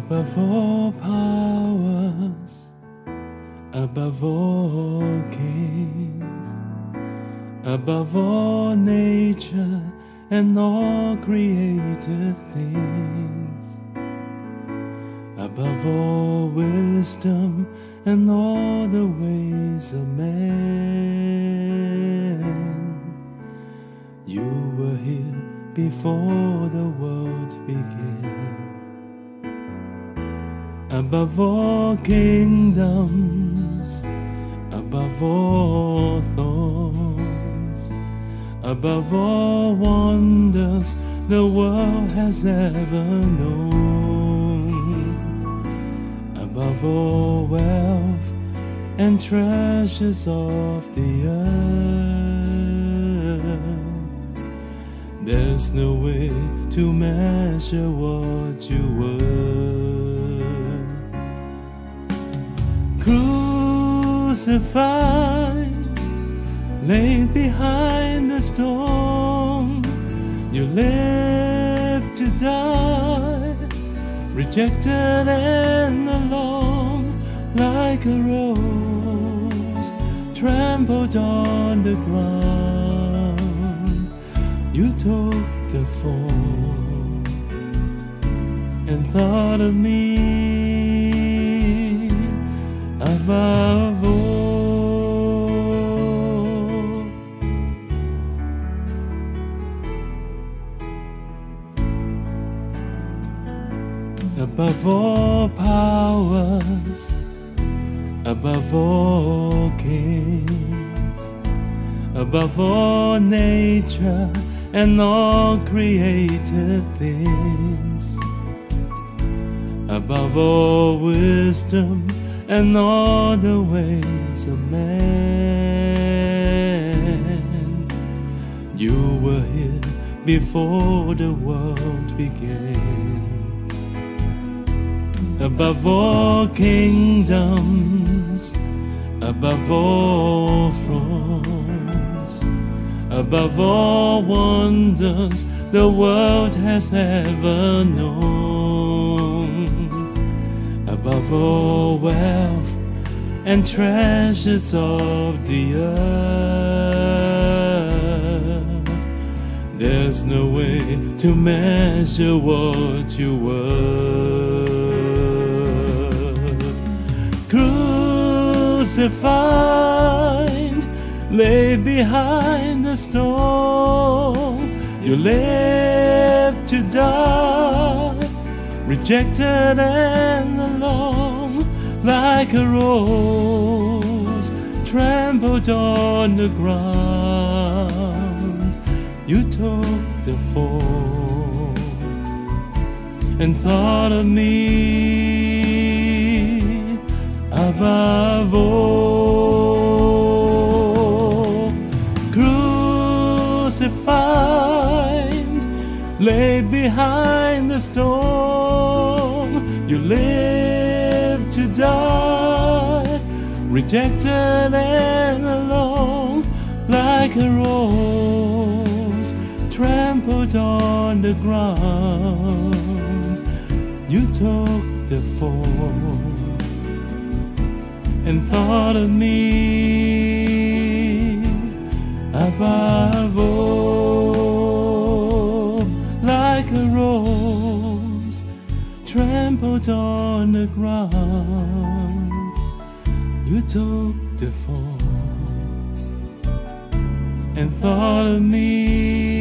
above all powers, above all kings, above all nature and all created things, above all wisdom and all the ways of man. You were here before the world began. Above all kingdoms, above all thrones, above all wonders the world has ever known, above all wealth and treasures of the earth, there's no way to measure what you were. Crucified, laid behind the stone, you lived to die, rejected and alone, like a rose trampled on the ground. You took the fall and thought of me above all. Above all powers, above all kings, above all nature and all created things, above all wisdom and all the ways of man. You were here before the world began. Above all kingdoms, above all thrones, above all wonders the world has ever known, above all wealth and treasures of the earth, there's no way to measure what you were. Crucified, laid behind the stone, you lived to die, rejected and alone, like a rose trampled on the ground. You took the fall and thought of me above all. Crucified, laid behind the stone, you lived to die, rejected and alone, like a rose trampled on the ground. You took the fall and thought of me above all, like a rose trampled on the ground. You took the fall and thought of me